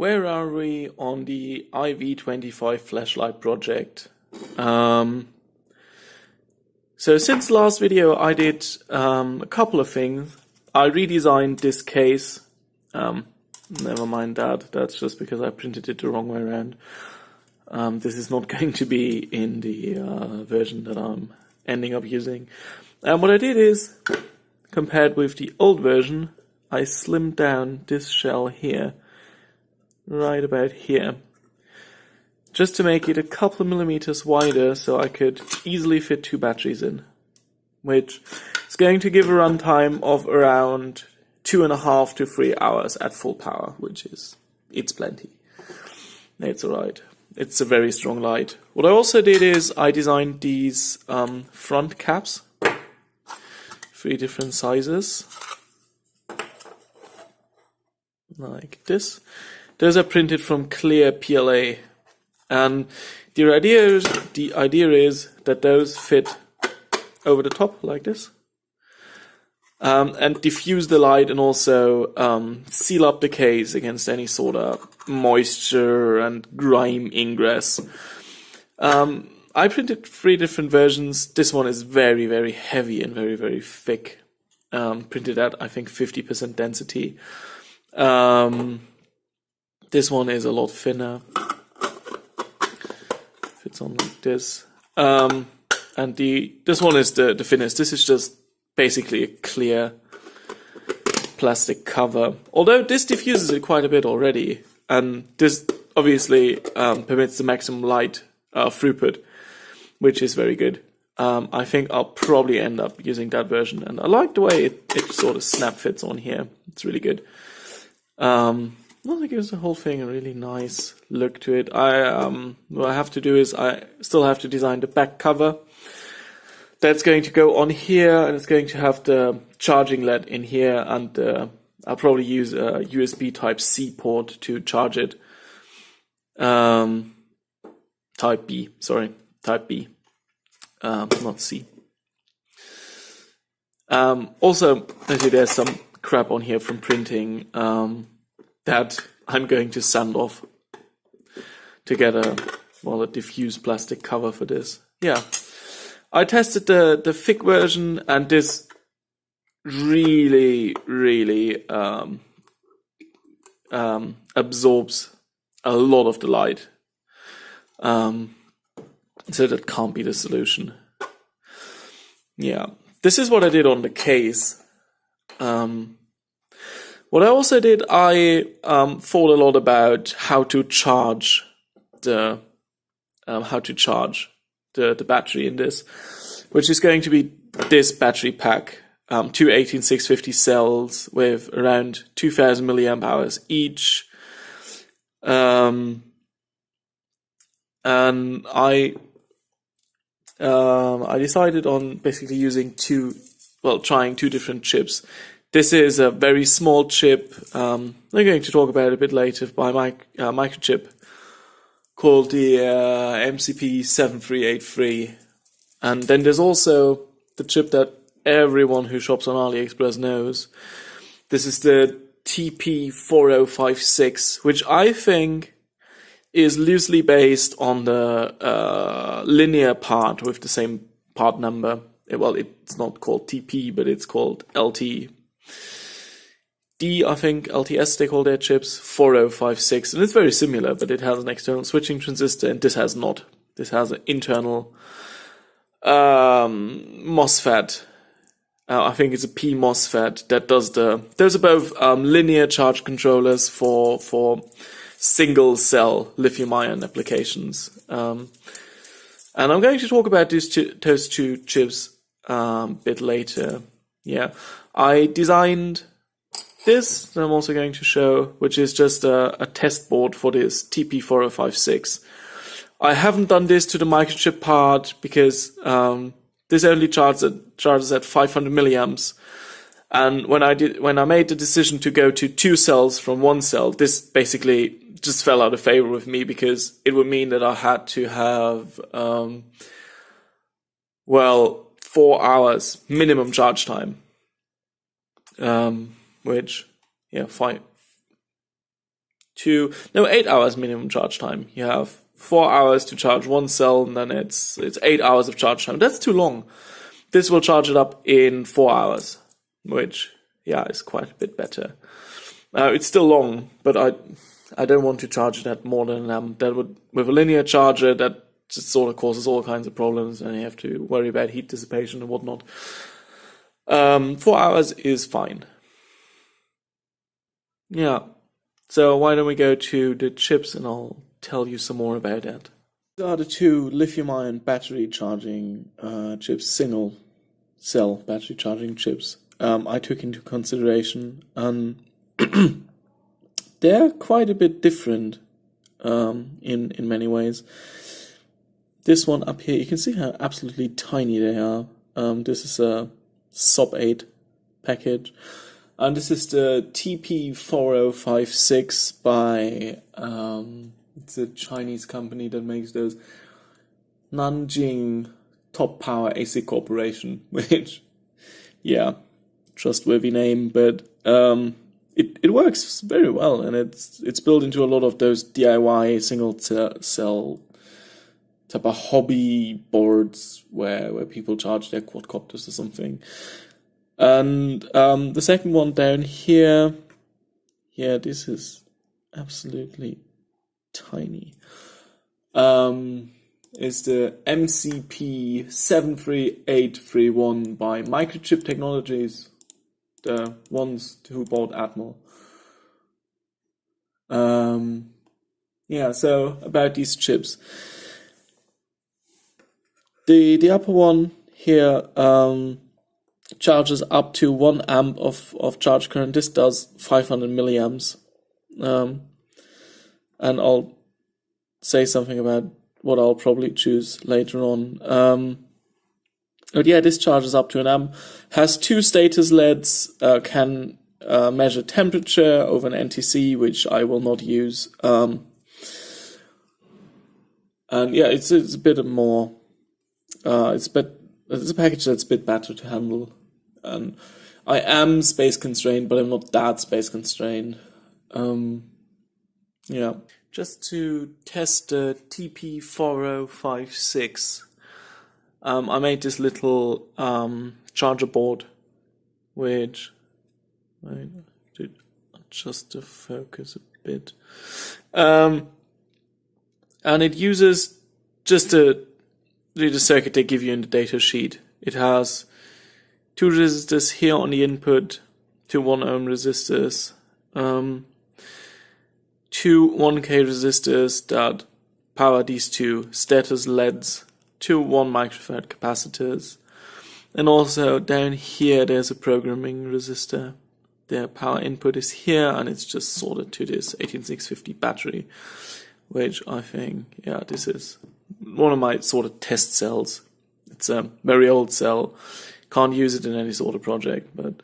where are we on the IV-25 flashlight project? So since last video I did a couple of things. I redesigned this case. Never mind that, that's just because I printed it the wrong way around. This is not going to be in the version that I'm ending up using. And what I did is, compared with the old version, I slimmed down this shell here, right about here, just to make it a couple of millimeters wider so I could easily fit 2 batteries in, which is going to give a runtime of around 2.5 to 3 hours at full power, which is, it's plenty. It's alright. It's a very strong light. What I also did is I designed these front caps, 3 different sizes, like this. Those are printed from clear PLA, and the idea is that those fit over the top like this, and diffuse the light and also seal up the case against any sort of moisture and grime ingress. I printed 3 different versions. This one is very, very heavy and very, very thick. Printed at, I think, 50% density. This one is a lot thinner. Fits on like this. And this one is the thinnest. This is just basically a clear plastic cover. Although this diffuses it quite a bit already, and this obviously permits the maximum light throughput, which is very good. I think I'll probably end up using that version, and I like the way it sort of snap fits on here. It's really good. Well, it gives the whole thing a really nice look to it. What I have to do is I still have to design the back cover. That's going to go on here, and it's going to have the charging LED in here, and I'll probably use a USB Type-C port to charge it. Type-B, not C. Also, there's some crap on here from printing that I'm going to sand off to get a diffused plastic cover for this. Yeah. I tested the thick version, and this really, really absorbs a lot of the light. So that can't be the solution. Yeah, this is what I did on the case. What I also did, I thought a lot about how to charge the battery in this, which is going to be this battery pack, 2 18650 cells with around 2000 milliamp hours each. And I decided on basically using trying 2 different chips. This is a very small chip. I'm going to talk about it a bit later by microchip, called the MCP7383. And then there's also the chip that everyone who shops on AliExpress knows. This is the TP4056, which I think is loosely based on the linear part with the same part number. Well, it's not called TP, but it's called LT. I think, LTS they call their chips, 4056, and it's very similar, but it has an external switching transistor, and this has not. This has an internal MOSFET. I think it's a P MOSFET that does those are both linear charge controllers for single cell lithium ion applications. And I'm going to talk about those 2 chips a bit later. Yeah, I designed this that I'm also going to show, which is just a test board for this TP4056. I haven't done this to the microchip part because this only charges at 500 milliamps. And when I made the decision to go to 2 cells from 1 cell, this basically just fell out of favor with me because it would mean that I had to have 4 hours minimum charge time. Which, yeah, 2 to 8 hours minimum charge time. You have 4 hours to charge one cell, and then it's 8 hours of charge time. That's too long. This will charge it up in 4 hours, which is quite a bit better. It's still long, but I don't want to charge it at more than that would, with a linear charger, that just sort of causes all kinds of problems, and you have to worry about heat dissipation and whatnot. 4 hours is fine. Yeah. So why don't we go to the chips, and I'll tell you some more about that. These are the two lithium-ion battery charging chips, single cell battery charging chips I took into consideration. They're quite a bit different in many ways. This one up here, you can see how absolutely tiny they are. This is a sub-8 package. And this is the TP-4056 by, it's a Chinese company that makes those, Nanjing Top Power AC Corporation, which, trustworthy name, but it works very well, and it's built into a lot of those DIY single cell type of hobby boards where people charge their quadcopters or something. And the second one down here, this is absolutely tiny. Is the MCP73831 by Microchip Technologies, the ones who bought Atmel. So about these chips. The upper one here charges up to 1 amp of charge current. This does 500 milliamps. And I'll say something about what I'll probably choose later on. But this charges up to 1 amp. Has 2 status LEDs, can measure temperature over an NTC, which I will not use. And it's a bit more. It's a package that's a bit better to handle. And I am space constrained, but I'm not that space constrained. Just to test the TP-4056, I made this little charger board, which I did adjust the focus a bit, and it uses just the circuit they give you in the data sheet. It has 2 resistors here on the input, 2 1 ohm resistors, 2 1K resistors that power these 2 status LEDs, 2 1 microfarad capacitors, and also down here there's a programming resistor. The power input is here, and it's just soldered to this 18650 battery, which I think, this is one of my sort of test cells. It's a very old cell. Can't use it in any sort of project, but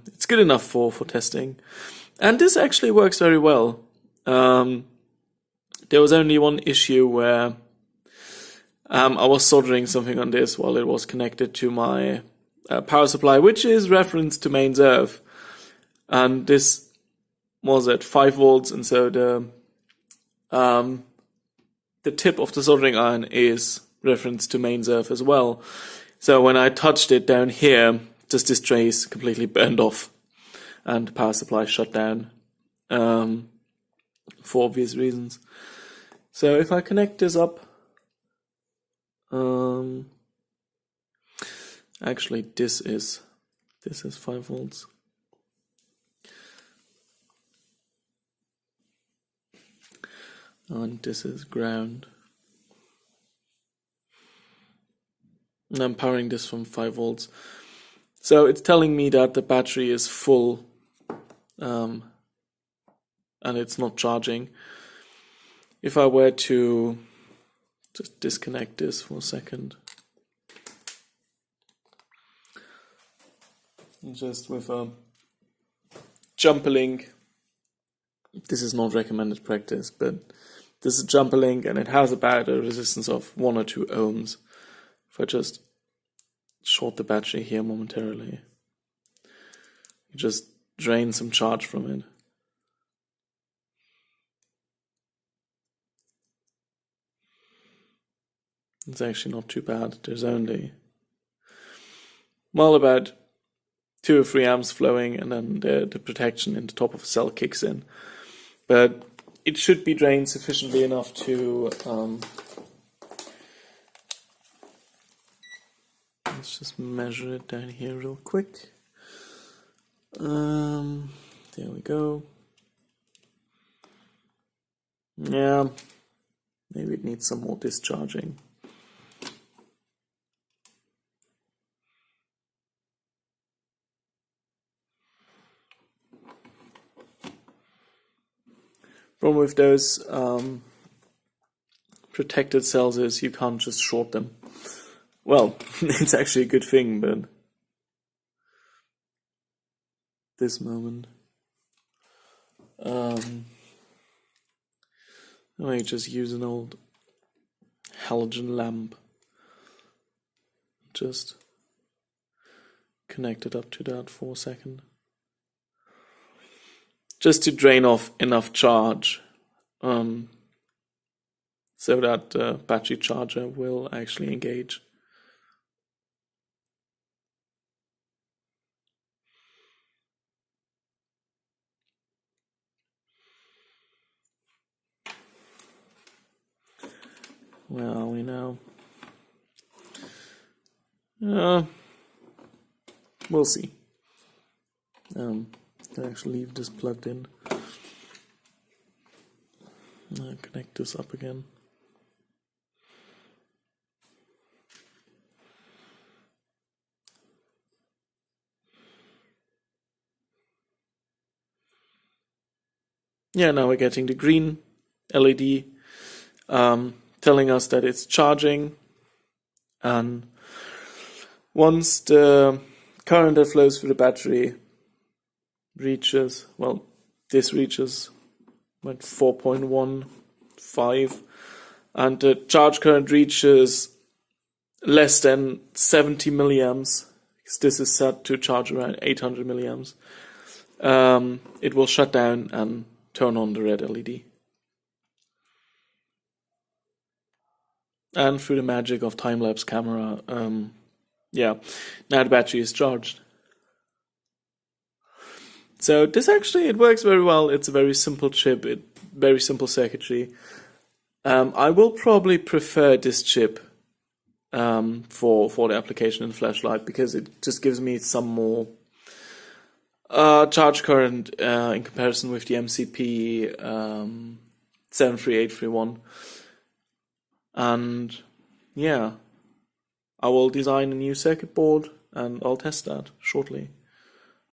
it's good enough for testing. And this actually works very well. There was only one issue where I was soldering something on this while it was connected to my power supply, which is referenced to mains earth. And this was at 5 volts, and so the tip of the soldering iron is referenced to mains earth as well. So when I touched it down here, just this trace completely burned off, and the power supply shut down for obvious reasons. So if I connect this up, actually this is 5 volts. And this is ground. And I'm powering this from 5 volts. So it's telling me that the battery is full, and it's not charging. If I were to just disconnect this for a second, just with a jumper link, this is not recommended practice, but this is a jumper link, and it has about a resistance of 1 or 2 ohms. If I just short the battery here momentarily, you just drain some charge from it. It's actually not too bad. There's only, well, about 2 or 3 amps flowing, and then the protection in the top of the cell kicks in. But it should be drained sufficiently enough to, let's just measure it down here real quick. There we go. Yeah, maybe it needs some more discharging. Problem with those protected cells is you can't just short them. Well, it's actually a good thing, but this moment, I might just use an old halogen lamp. Just connect it up to that for a second. Just to drain off enough charge so that the battery charger will actually engage. Where are we now? We'll see. Can actually leave this plugged in. Connect this up again. Yeah, now we're getting the green LED telling us that it's charging, and once the current that flows through the battery reaches, well, this reaches like 4.15, and the charge current reaches less than 70 milliamps, because this is set to charge around 800 milliamps, it will shut down and turn on the red LED. And through the magic of time-lapse camera, yeah, now the battery is charged. So this actually, it works very well. It's a very simple chip, very simple circuitry. I will probably prefer this chip for the application in flashlight, because it just gives me some more charge current in comparison with the MCP 73831. And yeah, I will design a new circuit board and I'll test that shortly.